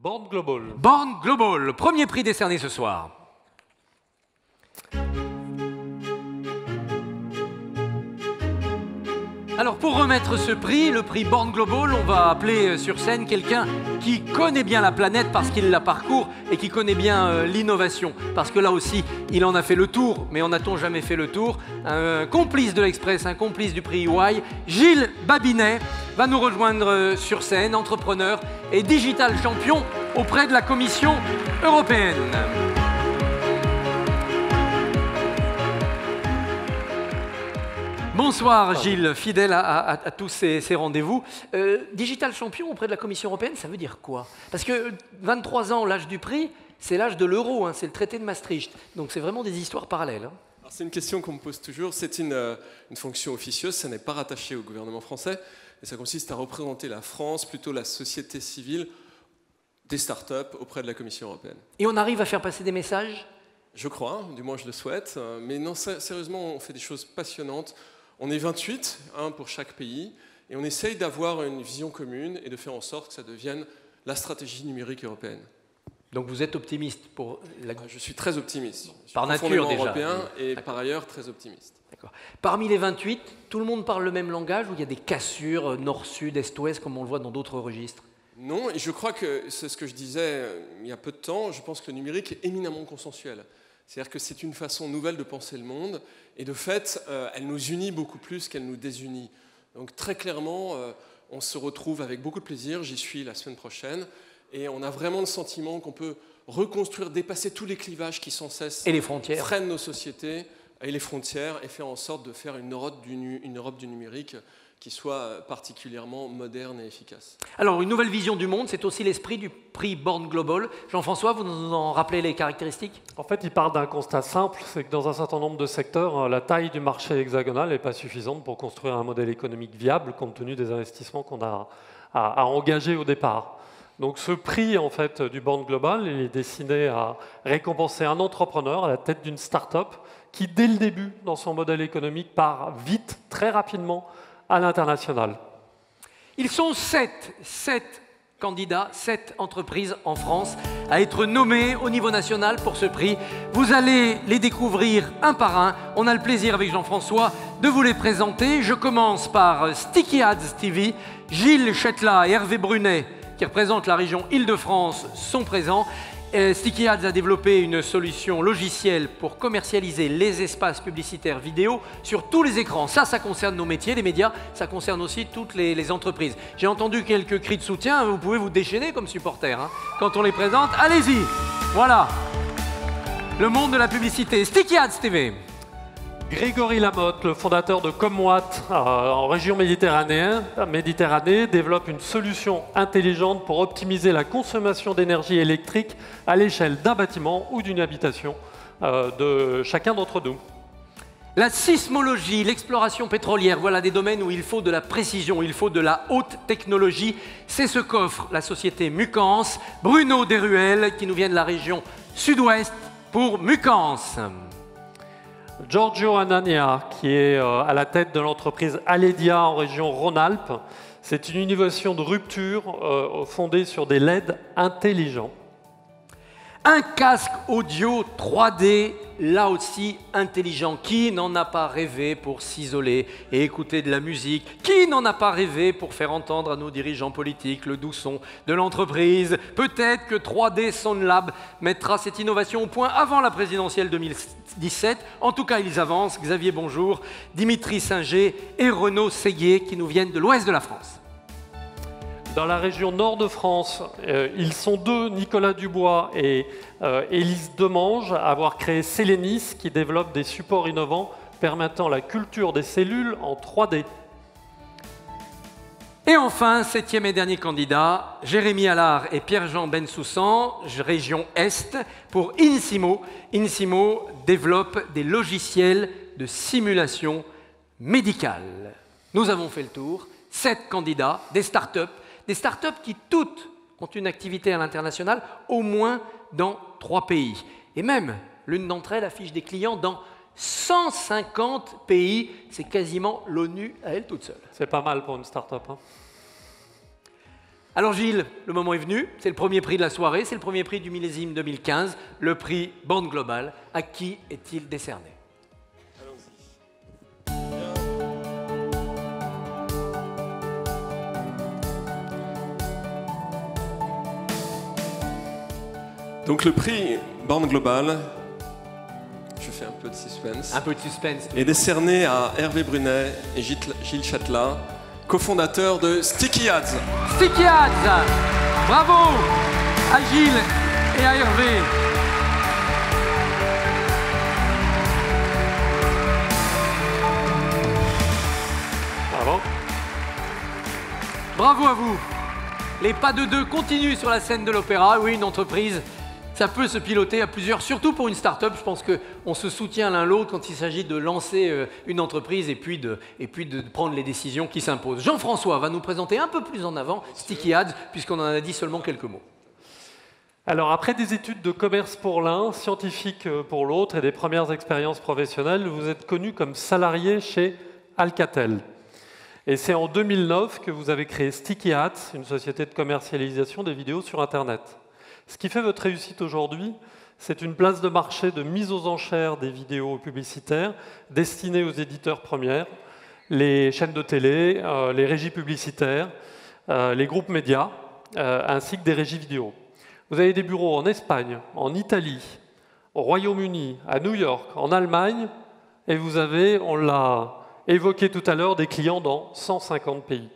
Born Global. Born Global, premier prix décerné ce soir. Alors pour remettre ce prix, le prix Born Global, on va appeler sur scène quelqu'un qui connaît bien la planète parce qu'il la parcourt et qui connaît bien l'innovation. Parce que là aussi, il en a fait le tour, mais en a-t-on jamais fait le tour? Un complice de l'Express, un complice du prix EY, Gilles Babinet, va nous rejoindre sur scène, entrepreneur et digital champion auprès de la Commission européenne. Bonsoir Gilles, fidèle à tous ces rendez-vous. Digital champion auprès de la Commission européenne, ça veut dire quoi? Parce que 23 ans, l'âge du prix, c'est l'âge de l'euro, hein, c'est le traité de Maastricht. Donc c'est vraiment des histoires parallèles. Hein. C'est une question qu'on me pose toujours. C'est une fonction officieuse, ça n'est pas rattaché au gouvernement français. Et ça consiste à représenter la France, plutôt la société civile, des startups auprès de la Commission européenne. Et on arrive à faire passer des messages? Je crois, du moins je le souhaite. Mais non, sérieusement, on fait des choses passionnantes. On est 28, un pour chaque pays, et on essaye d'avoir une vision commune et de faire en sorte que ça devienne la stratégie numérique européenne. Donc vous êtes optimiste pour la... Je suis très optimiste. Par nature déjà. Européen et par ailleurs très optimiste. D'accord. Parmi les 28, tout le monde parle le même langage ou il y a des cassures nord-sud, est-ouest comme on le voit dans d'autres registres? Non, et je crois que c'est ce que je disais il y a peu de temps, je pense que le numérique est éminemment consensuel. C'est-à-dire que c'est une façon nouvelle de penser le monde, et de fait, elle nous unit beaucoup plus qu'elle nous désunit. Donc très clairement, on se retrouve avec beaucoup de plaisir, j'y suis la semaine prochaine, et on a vraiment le sentiment qu'on peut reconstruire, dépasser tous les clivages qui sans cesse et les frontières freinent nos sociétés, et les frontières, et faire en sorte de faire une Europe du numérique qui soit particulièrement moderne et efficace. Alors, une nouvelle vision du monde, c'est aussi l'esprit du prix Born Global. Jean-François, vous nous en rappelez les caractéristiques? En fait, il part d'un constat simple, c'est que dans un certain nombre de secteurs, la taille du marché hexagonal n'est pas suffisante pour construire un modèle économique viable compte tenu des investissements qu'on a à engager au départ. Donc ce prix en fait, du Born Global, il est destiné à récompenser un entrepreneur à la tête d'une start-up qui, dès le début, dans son modèle économique, part vite, très rapidement, à l'international. Ils sont 7 candidats, 7 entreprises en France à être nommées au niveau national pour ce prix. Vous allez les découvrir un par un. On a le plaisir avec Jean-François de vous les présenter. Je commence par Sticky Ads TV. Gilles Chetla et Hervé Brunet, qui représentent la région Île-de-France, sont présents. Sticky Ads a développé une solution logicielle pour commercialiser les espaces publicitaires vidéo sur tous les écrans. Ça concerne nos métiers, les médias, ça concerne aussi toutes les entreprises. J'ai entendu quelques cris de soutien, vous pouvez vous déchaîner comme supporter hein, quand on les présente. Allez-y, voilà, le monde de la publicité. Sticky Ads TV. Grégory Lamotte, le fondateur de Comwatt en région Méditerranée, développe une solution intelligente pour optimiser la consommation d'énergie électrique à l'échelle d'un bâtiment ou d'une habitation de chacun d'entre nous. La sismologie, l'exploration pétrolière, voilà des domaines où il faut de la précision, il faut de la haute technologie. C'est ce qu'offre la société Mucans. Bruno Desruelles, qui nous vient de la région sud-ouest pour Mucans. Giorgio Anania, qui est à la tête de l'entreprise Aledia en région Rhône-Alpes. C'est une innovation de rupture fondée sur des LED intelligents. Un casque audio 3D, là aussi intelligent. Qui n'en a pas rêvé pour s'isoler et écouter de la musique? Qui n'en a pas rêvé pour faire entendre à nos dirigeants politiques le doux son de l'entreprise? Peut-être que 3D Sound Lab mettra cette innovation au point avant la présidentielle 2017. En tout cas, ils avancent. Xavier Bonjour, Dimitri Singer et Renaud Séguier qui nous viennent de l'ouest de la France. Dans la région nord de France, ils sont deux, Nicolas Dubois et Élise Demange, à avoir créé Sélénis, qui développe des supports innovants permettant la culture des cellules en 3D. Et enfin, 7e et dernier candidat, Jérémy Allard et Pierre-Jean Bensoussan, région Est, pour Insimo. Insimo développe des logiciels de simulation médicale. Nous avons fait le tour, 7 candidats, des startups qui toutes ont une activité à l'international, au moins dans 3 pays. Et même, l'une d'entre elles affiche des clients dans 150 pays. C'est quasiment l'ONU à elle toute seule. C'est pas mal pour une start-up. Hein. Alors Gilles, le moment est venu, c'est le premier prix de la soirée, c'est le premier prix du millésime 2015, le prix Bande Global. À qui est-il décerné? Donc le prix Born Global, je fais un peu de suspense, est décerné à Hervé Brunet et Gilles Châtelain, cofondateurs de Sticky Ads. Sticky Ads, bravo à Gilles et à Hervé. Bravo. Bravo à vous. Les pas de deux continuent sur la scène de l'opéra. Oui, une entreprise, ça peut se piloter à plusieurs, surtout pour une start-up. Je pense qu'on se soutient l'un l'autre quand il s'agit de lancer une entreprise et puis de prendre les décisions qui s'imposent. Jean-François va nous présenter un peu plus en avant Sticky Ads, puisqu'on en a dit seulement quelques mots. Alors, après des études de commerce pour l'un, scientifique pour l'autre et des premières expériences professionnelles, vous êtes connu comme salarié chez Alcatel. Et c'est en 2009 que vous avez créé Sticky Ads, une société de commercialisation des vidéos sur Internet. Ce qui fait votre réussite aujourd'hui, c'est une place de marché de mise aux enchères des vidéos publicitaires destinées aux éditeurs premiers, les chaînes de télé, les régies publicitaires, les groupes médias, ainsi que des régies vidéo. Vous avez des bureaux en Espagne, en Italie, au Royaume-Uni, à New York, en Allemagne, et vous avez, on l'a évoqué tout à l'heure, des clients dans 150 pays.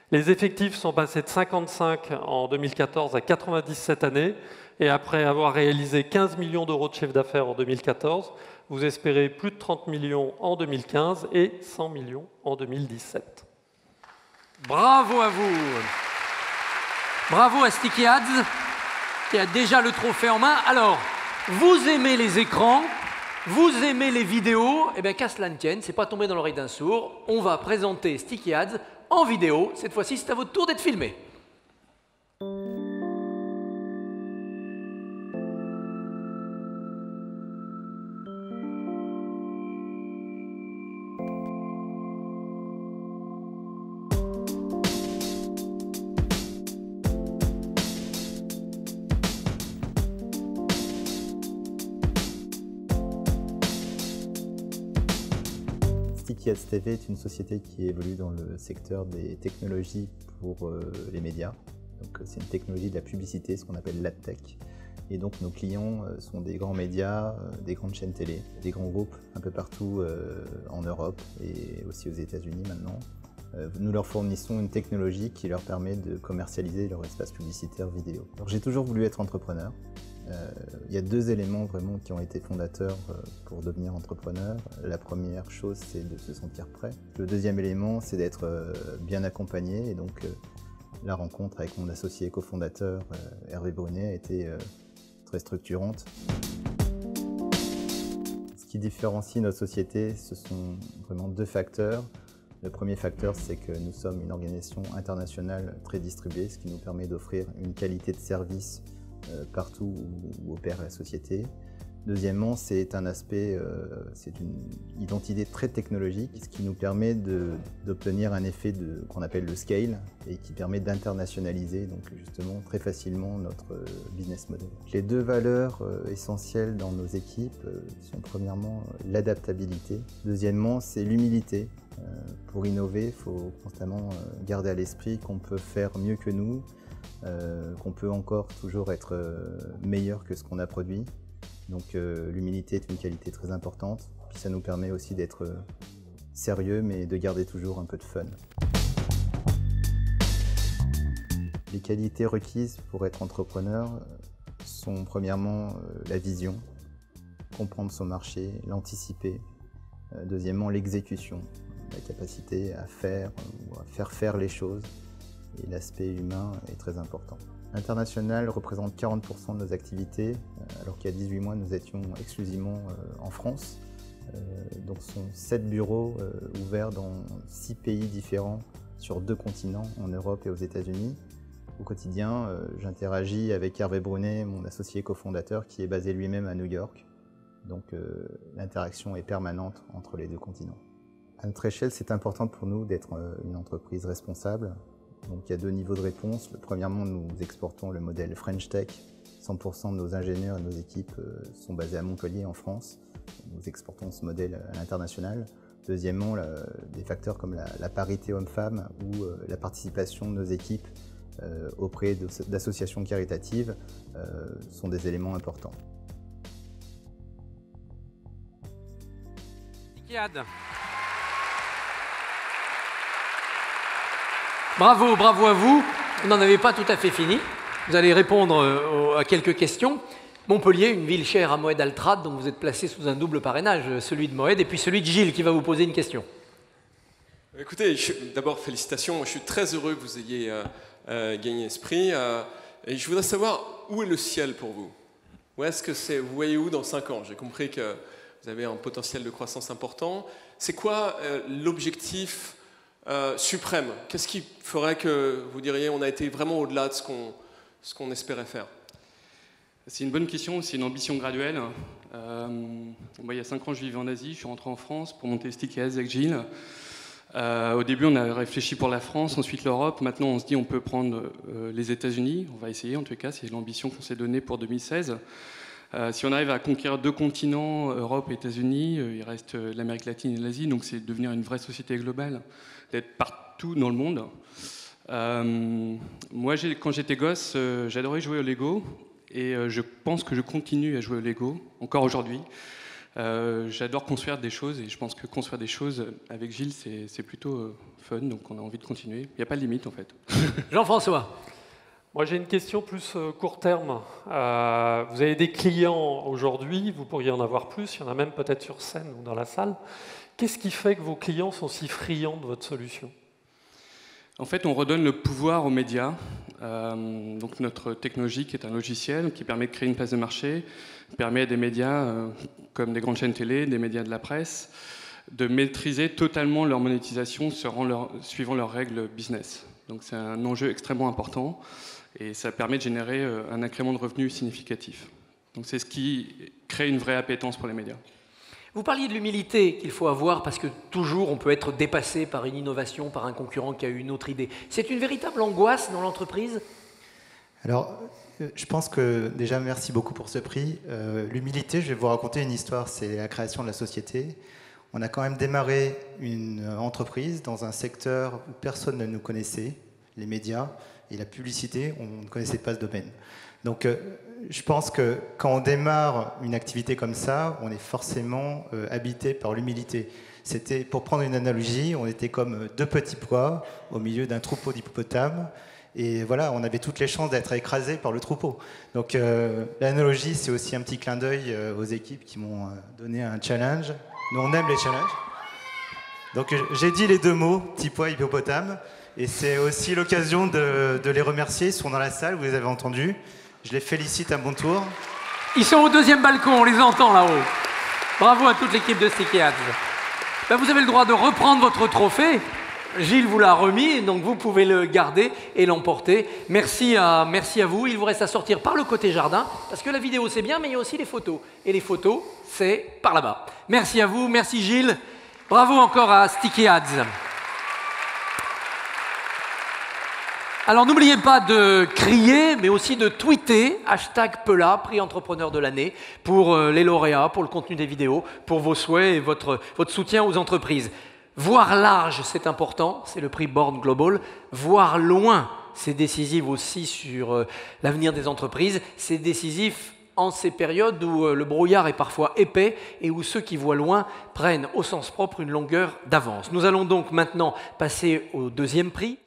Les effectifs sont passés de 55 en 2014 à 90 cette année, et après avoir réalisé 15 millions d'euros de chiffre d'affaires en 2014, vous espérez plus de 30 millions en 2015 et 100 millions en 2017. Bravo à vous. Bravo à Sticky Ads, qui a déjà le trophée en main. Alors, vous aimez les écrans, vous aimez les vidéos, eh bien qu'à cela ne tienne, c'est pas tombé dans l'oreille d'un sourd, on va présenter Sticky Ads en vidéo. Cette fois-ci, c'est à votre tour d'être filmé. Sticky Ads TV est une société qui évolue dans le secteur des technologies pour les médias. Donc, c'est une technologie de la publicité, ce qu'on appelle l'adtech. Et donc nos clients sont des grands médias, des grandes chaînes télé, des grands groupes un peu partout en Europe et aussi aux États-Unis maintenant. Nous leur fournissons une technologie qui leur permet de commercialiser leur espace publicitaire vidéo. Alors, j'ai toujours voulu être entrepreneur. Il y a deux éléments vraiment qui ont été fondateurs pour devenir entrepreneur. La première chose, c'est de se sentir prêt. Le deuxième élément, c'est d'être bien accompagné. Et donc, la rencontre avec mon associé cofondateur, Hervé Brunet, a été très structurante. Ce qui différencie notre société, ce sont vraiment deux facteurs. Le premier facteur, c'est que nous sommes une organisation internationale très distribuée, ce qui nous permet d'offrir une qualité de service partout où opère la société. Deuxièmement, c'est un aspect, c'est une identité très technologique, ce qui nous permet d'obtenir un effet qu'on appelle le scale et qui permet d'internationaliser donc justement très facilement notre business model. Les deux valeurs essentielles dans nos équipes sont premièrement l'adaptabilité. Deuxièmement, c'est l'humilité. Pour innover, il faut constamment garder à l'esprit qu'on peut faire mieux que nous, qu'on peut encore toujours être meilleur que ce qu'on a produit. Donc l'humilité est une qualité très importante, puis ça nous permet aussi d'être sérieux mais de garder toujours un peu de fun. Les qualités requises pour être entrepreneur sont premièrement la vision, comprendre son marché, l'anticiper. Deuxièmement, l'exécution, la capacité à faire ou à faire faire les choses. Et l'aspect humain est très important. L'international représente 40% de nos activités, alors qu'il y a 18 mois, nous étions exclusivement en France. Donc ce sont 7 bureaux ouverts dans 6 pays différents sur 2 continents, en Europe et aux États-Unis. Au quotidien, j'interagis avec Hervé Brunet, mon associé cofondateur, qui est basé lui-même à New York. Donc l'interaction est permanente entre les 2 continents. À notre échelle, c'est important pour nous d'être une entreprise responsable. Donc il y a 2 niveaux de réponse. Premièrement, nous exportons le modèle French Tech. 100% de nos ingénieurs et nos équipes sont basés à Montpellier, en France. Nous exportons ce modèle à l'international. Deuxièmement, des facteurs comme la parité homme-femme ou la participation de nos équipes auprès d'associations caritatives sont des éléments importants. Bravo, bravo à vous. Vous n'en avez pas tout à fait fini. Vous allez répondre à quelques questions. Montpellier, une ville chère à Moed Altrad, donc vous êtes placé sous un double parrainage, celui de Moed et puis celui de Gilles qui va vous poser une question. Écoutez, d'abord félicitations, je suis très heureux que vous ayez gagné ce prix. Et je voudrais savoir où est le ciel pour vous. Où est-ce que c'est, vous voyez où dans 5 ans? J'ai compris que vous avez un potentiel de croissance important. C'est quoi l'objectif suprême? Qu'est-ce qui ferait que vous diriez on a été vraiment au-delà de ce qu'on espérait faire? C'est une bonne question, c'est une ambition graduelle. Il y a 5 ans, je vivais en Asie, je suis rentré en France pour monter Sticky Ads avec Gilles. Au début, on a réfléchi pour la France, ensuite l'Europe. Maintenant, on se dit on peut prendre les États-Unis. On va essayer, en tout cas, c'est l'ambition qu'on s'est donnée pour 2016. Si on arrive à conquérir 2 continents, Europe et États-Unis, il reste l'Amérique latine et l'Asie, donc c'est devenir une vraie société globale, d'être partout dans le monde. Moi, quand j'étais gosse, j'adorais jouer au Lego. Et je pense que je continue à jouer au Lego, encore aujourd'hui. J'adore construire des choses et je pense que construire des choses avec Gilles, c'est plutôt fun, donc on a envie de continuer. Il n'y a pas de limite en fait. Jean-François. Moi j'ai une question plus court terme. Vous avez des clients aujourd'hui, vous pourriez en avoir plus, il y en a même peut-être sur scène ou dans la salle. Qu'est-ce qui fait que vos clients sont si friands de votre solution ? En fait, on redonne le pouvoir aux médias. Donc notre technologie, qui est un logiciel qui permet de créer une place de marché, permet à des médias comme des grandes chaînes télé, des médias de la presse, de maîtriser totalement leur monétisation suivant leurs règles business. Donc c'est un enjeu extrêmement important et ça permet de générer un incrément de revenus significatif. Donc c'est ce qui crée une vraie appétence pour les médias. Vous parliez de l'humilité qu'il faut avoir parce que toujours on peut être dépassé par une innovation, par un concurrent qui a eu une autre idée. C'est une véritable angoisse dans l'entreprise ? Alors, je pense que déjà, merci beaucoup pour ce prix. L'humilité, je vais vous raconter une histoire, c'est la création de la société. On a quand même démarré une entreprise dans un secteur où personne ne nous connaissait, les médias et la publicité, on ne connaissait pas ce domaine. Donc, je pense que quand on démarre une activité comme ça, on est forcément habité par l'humilité. C'était, pour prendre une analogie, on était comme 2 petits pois au milieu d'un troupeau d'hippopotames. Et voilà, on avait toutes les chances d'être écrasés par le troupeau. Donc l'analogie, c'est aussi un petit clin d'œil aux équipes qui m'ont donné un challenge. Nous, on aime les challenges. Donc j'ai dit les 2 mots, petit pois, hippopotame. Et c'est aussi l'occasion de les remercier. Ils sont dans la salle, vous les avez entendus. Je les félicite à mon tour. Ils sont au 2e balcon, on les entend là-haut. Bravo à toute l'équipe de Sticky Ads. Vous avez le droit de reprendre votre trophée. Gilles vous l'a remis, donc vous pouvez le garder et l'emporter. Merci à vous. Il vous reste à sortir par le côté jardin, parce que la vidéo c'est bien, mais il y a aussi les photos. Et les photos, c'est par là-bas. Merci à vous, merci Gilles. Bravo encore à Sticky Ads. Alors n'oubliez pas de crier, mais aussi de tweeter, #Pela, prix entrepreneur de l'année, pour les lauréats, pour le contenu des vidéos, pour vos souhaits et votre soutien aux entreprises. Voir large, c'est important, c'est le prix Born Global. Voir loin, c'est décisif aussi sur l'avenir des entreprises. C'est décisif en ces périodes où le brouillard est parfois épais et où ceux qui voient loin prennent au sens propre une longueur d'avance. Nous allons donc maintenant passer au 2e prix.